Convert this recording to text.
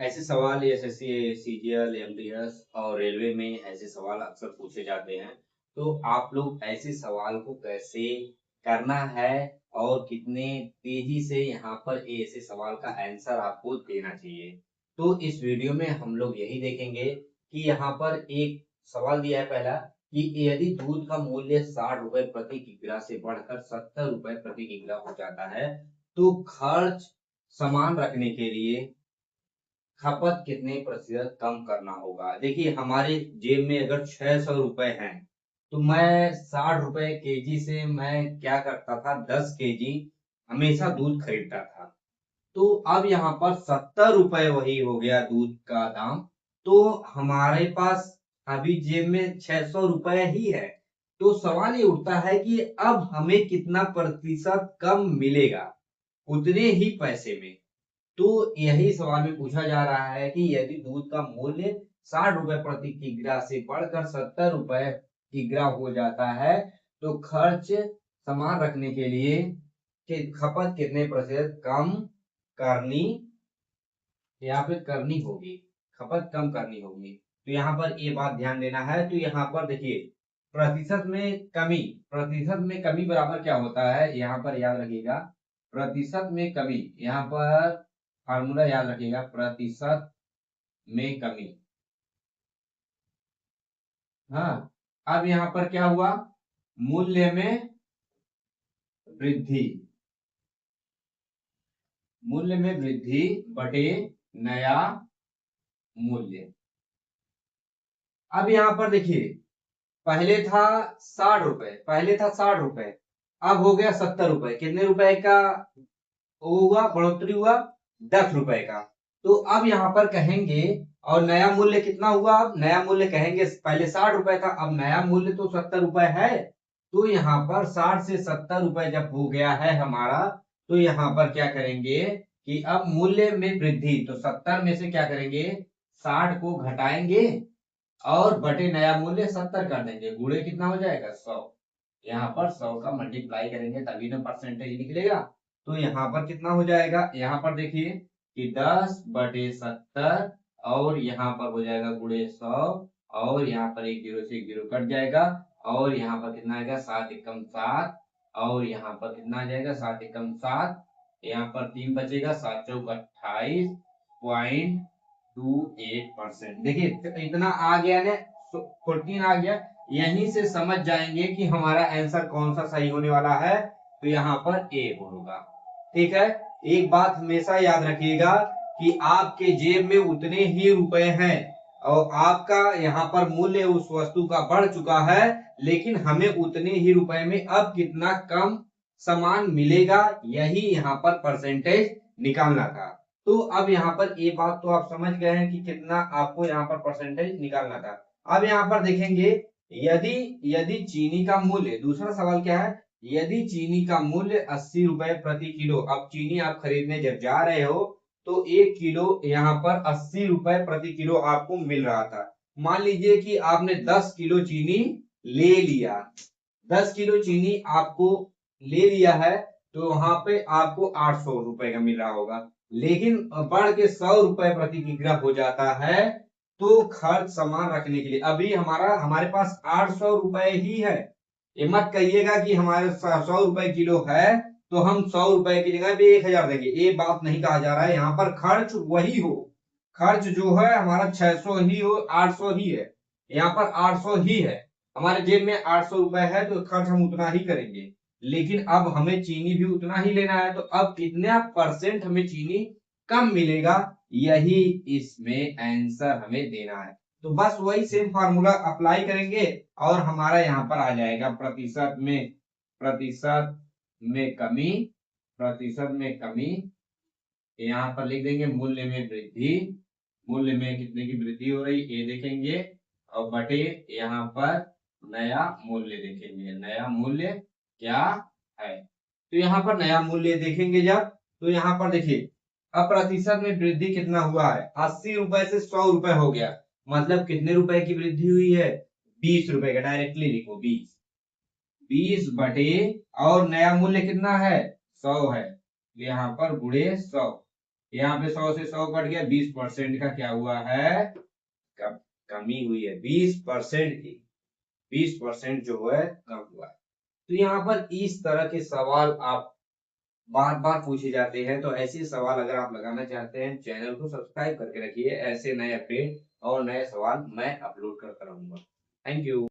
ऐसे सवाल SSC, CGL, MTS और रेलवे में ऐसे सवाल अक्सर पूछे जाते हैं। तो आप लोग ऐसे सवाल को कैसे करना है और कितने तेजी से यहाँ पर ऐसे सवाल का आंसर आपको देना चाहिए। तो इस वीडियो में हम लोग यही देखेंगे कि यहाँ पर एक सवाल दिया है पहला कि यदि दूध का मूल्य 60 रुपए प्रति किग्रा से बढ़कर 70 रुपए प्रति किग्रा हो जाता है तो खर्च समान रखने के लिए खपत कितने प्रतिशत कम करना होगा। देखिए हमारे जेब में अगर 600 रुपए हैं तो मैं 60 रुपए केजी से मैं क्या करता था, 10 केजी हमेशा दूध खरीदता था। तो अब यहाँ पर 70 रुपए वही हो गया दूध का दाम। तो हमारे पास अभी जेब में 600 रुपए ही है। तो सवाल ये उठता है कि अब हमें कितना प्रतिशत कम मिलेगा उतने ही पैसे में। तो यही सवाल में पूछा जा रहा है कि यदि दूध का मूल्य 60 रुपए प्रति किग्रा से बढ़कर 70 रुपए किग्रा हो जाता है तो खर्च समान रखने के लिए कि खपत कितने प्रतिशत कम करनी या फिर करनी होगी, खपत कम करनी होगी। तो यहाँ पर ये बात ध्यान देना है। तो यहाँ पर देखिए प्रतिशत में कमी बराबर क्या होता है, यहाँ पर याद रखिएगा। प्रतिशत में कमी, यहाँ पर फार्मूला याद रखिएगा, प्रतिशत में कमी। हाँ, अब यहाँ पर क्या हुआ, मूल्य में वृद्धि, मूल्य में वृद्धि बटे नया मूल्य। अब यहाँ पर देखिए पहले था 60 रुपए, अब हो गया 70 रुपए। कितने रुपए का हुआ, बढ़ोतरी हुआ, 10 रुपए का। तो अब यहाँ पर कहेंगे और नया मूल्य कितना हुआ, अब नया मूल्य कहेंगे पहले 60 रुपए था, अब नया मूल्य तो 70 रुपए है। तो यहाँ पर 60 से 70 रुपए जब हो गया है हमारा, तो यहाँ पर क्या करेंगे कि अब मूल्य में वृद्धि, तो 70 में से क्या करेंगे, 60 को घटाएंगे और बटे नया मूल्य 70 कर देंगे, गुणे कितना हो जाएगा, 100। यहाँ पर 100 का मल्टीप्लाई करेंगे तभी ना परसेंटेज निकलेगा। तो यहाँ पर कितना हो जाएगा, यहाँ पर देखिए कि 10 बटे 70 और यहाँ पर हो जाएगा गुणे 100 और यहाँ पर एक जीरो से एक जीरो कट जाएगा और यहाँ पर कितना आएगा, 7 एकम 7 और यहाँ पर कितना आ जाएगा, 7 एकम 7, यहाँ पर 3 बचेगा, 7 चौक 28.28%। देखिए इतना आ गया ना, 14 आ गया। यहीं से समझ जाएंगे कि हमारा आंसर कौन सा सही होने वाला है। तो यहाँ पर ए होगा। ठीक है, एक बात हमेशा याद रखिएगा कि आपके जेब में उतने ही रुपए हैं और आपका यहाँ पर मूल्य उस वस्तु का बढ़ चुका है, लेकिन हमें उतने ही रुपए में अब कितना कम सामान मिलेगा, यही यहाँ पर परसेंटेज निकालना था। तो अब यहाँ पर ये बात तो आप समझ गए हैं कि कितना आपको यहाँ पर परसेंटेज निकालना था। अब यहाँ पर देखेंगे यदि यदि चीनी का मूल्य, दूसरा सवाल क्या है, यदि चीनी का मूल्य 80 रुपए प्रति किलो, अब चीनी आप खरीदने जब जा रहे हो तो 1 किलो यहाँ पर 80 रुपए प्रति किलो आपको मिल रहा था। मान लीजिए कि आपने 10 किलो चीनी ले लिया, 10 किलो चीनी आपको ले लिया है, तो वहां पे आपको 800 रुपए का मिल रहा होगा। लेकिन बढ़ के 100 रुपए प्रति किग्रा हो जाता है तो खर्च समान रखने के लिए अभी हमारे पास 800 रुपए ही है। ये मत कहिएगा कि हमारे 100 रुपए किलो है तो हम 100 रुपए की जगह पे 1000 देंगे, ये बात नहीं कहा जा रहा है। यहाँ पर खर्च वही हो, खर्च जो है हमारा 600 ही हो, 800 ही है, यहाँ पर 800 ही है। हमारे जेब में 800 रुपए है तो खर्च हम उतना ही करेंगे। लेकिन अब हमें चीनी भी उतना ही लेना है, तो अब कितना परसेंट हमें चीनी कम मिलेगा, यही इसमें आंसर हमें देना है। तो बस वही सेम फार्मूला अप्लाई करेंगे और हमारा यहाँ पर आ जाएगा प्रतिशत में कमी, प्रतिशत में कमी, यहाँ पर लिख देंगे मूल्य में वृद्धि, मूल्य में कितने की वृद्धि हो रही ये देखेंगे और बटे यहाँ पर नया मूल्य देखेंगे, नया मूल्य क्या है। तो यहाँ पर नया मूल्य देखेंगे जब, तो यहाँ पर देखिए अब प्रतिशत में वृद्धि कितना हुआ है, 80 रुपए से 100 रुपए हो गया, मतलब कितने रुपए की वृद्धि हुई है, 20 रुपए का, डायरेक्टली लिखो 20, 20 बटे और नया मूल्य कितना है, 100 है, यहाँ पर गुणे 100 यहाँ पे 100 से 100 कट गया, 20% का क्या हुआ है, कमी हुई है 20% की, 20% जो है कम हुआ है। तो यहाँ पर इस तरह के सवाल आप बार बार पूछे जाते हैं, तो ऐसे सवाल अगर आप लगाना चाहते हैं चैनल को सब्सक्राइब करके रखिए, ऐसे नए अपडेट और नए सवाल मैं अपलोड करता रहूंगा। Thank you.